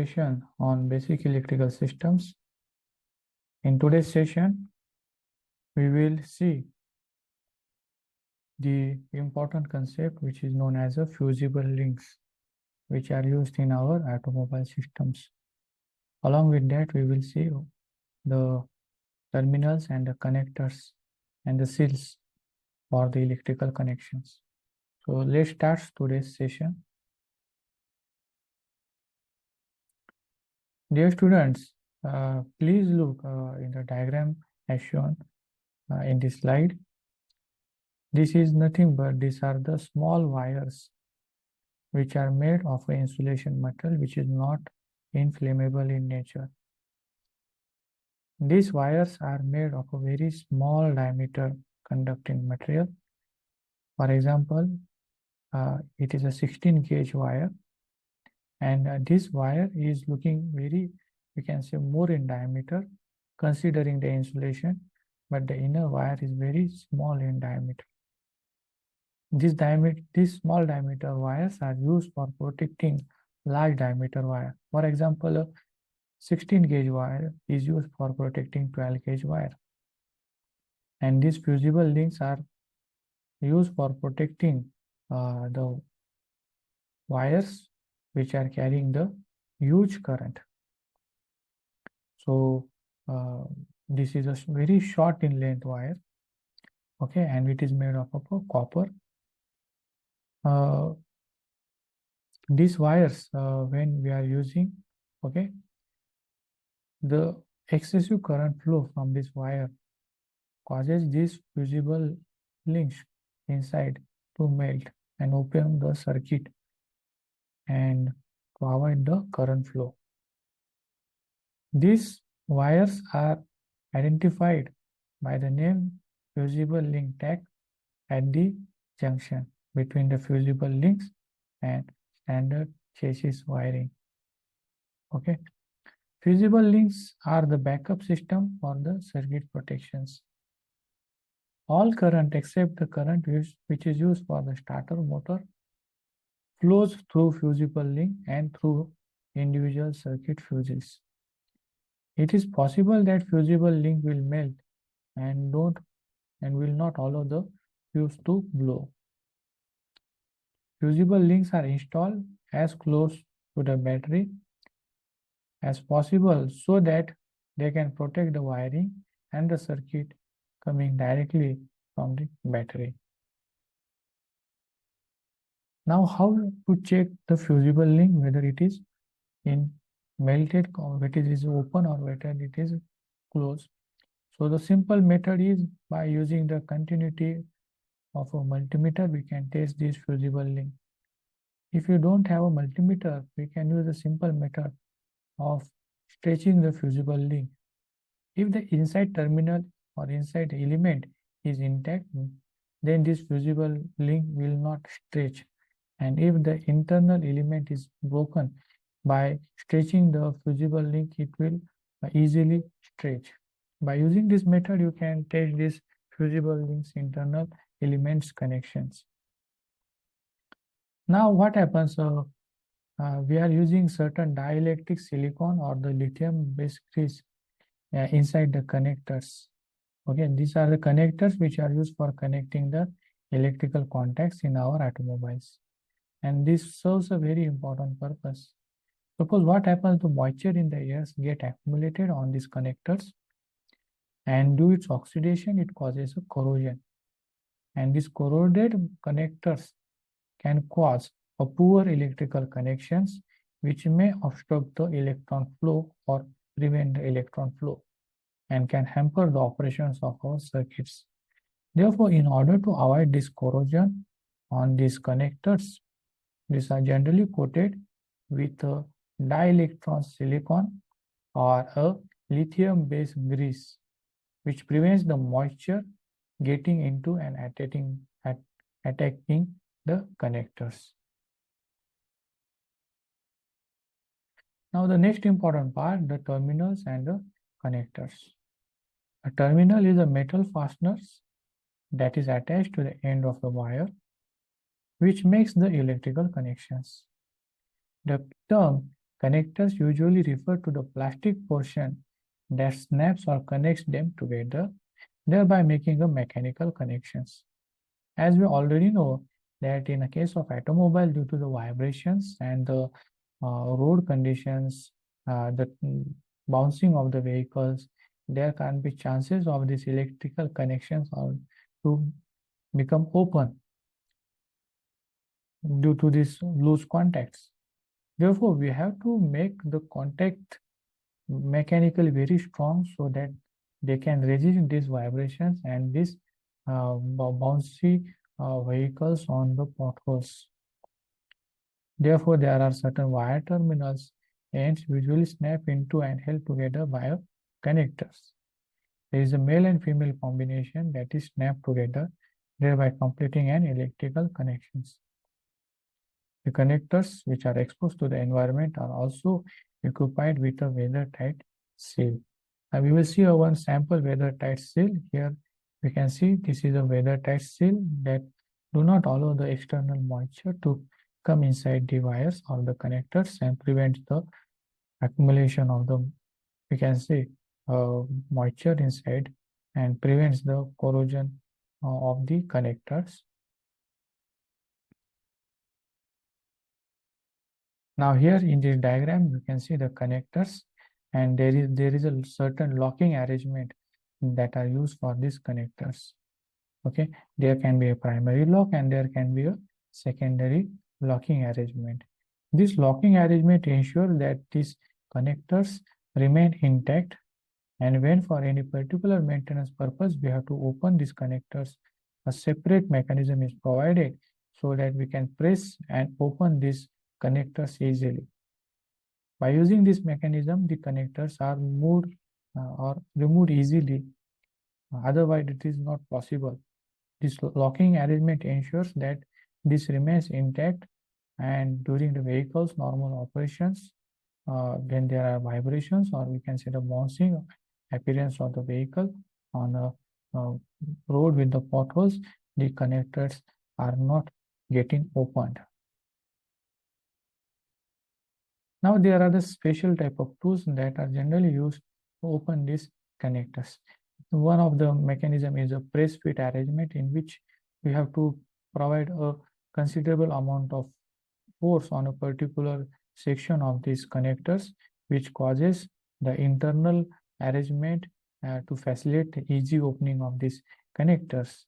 session on basic electrical systems. In today's session, we will see the important concept which is known as a fusible links, which are used in our automobile systems. Along with that, we will see the terminals and the connectors and the seals for the electrical connections. So let's start today's session. Dear students, please look in the diagram as shown in this slide. This is nothing but these are the small wires which are made of an insulation material which is not inflammable in nature. These wires are made of a very small diameter conducting material. For example, it is a 16 gauge wire, and this wire is looking very, we can say, more in diameter considering the insulation, but the inner wire is very small in diameter. These small diameter wires are used for protecting large diameter wire. For example, a 16 gauge wire is used for protecting 12 gauge wire. And these fusible links are used for protecting the wires which are carrying the huge current. So this is a very short in length wire, okay, and it is made of copper. These wires, when we are using, okay, the excessive current flow from this wire causes these fusible links inside to melt and open the circuit and to avoid the current flow. These wires are identified by the name fusible link tag at the junction between the fusible links and standard chassis wiring. Okay, fusible links are the backup system for the circuit protections. All current except the current which is used for the starter motor flows through fusible link and through individual circuit fuses. It is possible that fusible link will melt and will not allow the fuse to blow. Fusible links are installed as close to the battery as possible so that they can protect the wiring and the circuit coming directly from the battery. Now, how to check the fusible link, whether it is in melted or whether it is open or whether it is closed? So the simple method is by using the continuity of a multimeter, we can test this fusible link. If you don't have a multimeter, we can use a simple method of stretching the fusible link. If the inside terminal or inside element is intact, then this fusible link will not stretch. And if the internal element is broken, by stretching the fusible link, it will easily stretch. By using this method, you can test this fusible links internal elements connections. Now what happens? We are using certain dielectric silicon or the lithium-based grease inside the connectors. Okay, these are the connectors which are used for connecting the electrical contacts in our automobiles. And this serves a very important purpose. Suppose what happens, the moisture in the air get accumulated on these connectors, and due to its oxidation, it causes a corrosion. And these corroded connectors can cause a poor electrical connections, which may obstruct the electron flow or prevent the electron flow and can hamper the operations of our circuits. Therefore, in order to avoid this corrosion on these connectors, these are generally coated with a dielectron silicon or a lithium-based grease, which prevents the moisture getting into and attacking the connectors. Now the next important part, the terminals and the connectors. A terminal is a metal fastener that is attached to the end of the wire, which makes the electrical connections. The term Connectors usually refer to the plastic portion that snaps or connects them together, thereby making a mechanical connections. As we already know that in a case of automobile, due to the vibrations and the road conditions, the bouncing of the vehicles, there can be chances of these electrical connections or to become open due to these loose contacts. Therefore, we have to make the contact mechanically very strong so that they can resist these vibrations and these bouncy vehicles on the potholes. Therefore, there are certain wire terminals ends usually snap into and held together by connectors. There is a male and female combination that is snapped together, thereby completing an electrical connections. The connectors which are exposed to the environment are also equipped with a weather-tight seal. Now we will see one sample weather-tight seal. Here we can see this is a weather-tight seal that do not allow the external moisture to come inside the wires or the connectors and prevent the accumulation of the, we can say, moisture inside and prevents the corrosion of the connectors. Now here in this diagram, you can see the connectors and there is a certain locking arrangement that are used for these connectors. Okay, there can be a primary lock and there can be a secondary locking arrangement. This locking arrangement ensures that these connectors remain intact, and when for any particular maintenance purpose we have to open these connectors, a separate mechanism is provided so that we can press and open these connectors easily. By using this mechanism, the connectors are moved or removed easily. Otherwise, it is not possible. This locking arrangement ensures that this remains intact, and during the vehicle's normal operations, when there are vibrations or we can say the bouncing appearance of the vehicle on a road with the potholes, the connectors are not getting opened. Now there are the special type of tools that are generally used to open these connectors. One of the mechanism is a press fit arrangement, in which we have to provide a considerable amount of force on a particular section of these connectors, which causes the internal arrangement to facilitate the easy opening of these connectors.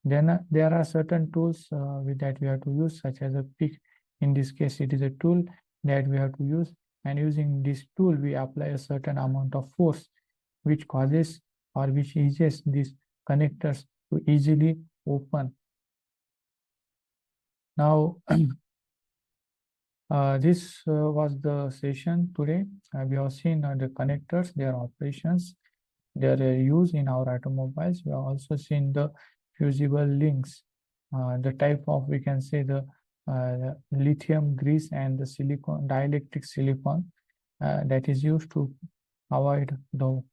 Then there are certain tools that we have to use, such as a pick. In this case, it is a tool that we have to use, and using this tool we apply a certain amount of force which causes or which eases these connectors to easily open. Now this was the session today. We have seen the connectors, their operations, their use in our automobiles. We have also seen the fusible links, the type of, we can say, the lithium grease and the silicon, dielectric silicon that is used to avoid the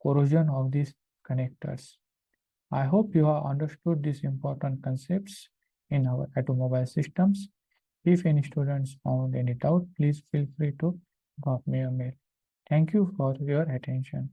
corrosion of these connectors. I hope you have understood these important concepts in our automobile systems. If any students found any doubt, please feel free to drop me a mail. Thank you for your attention.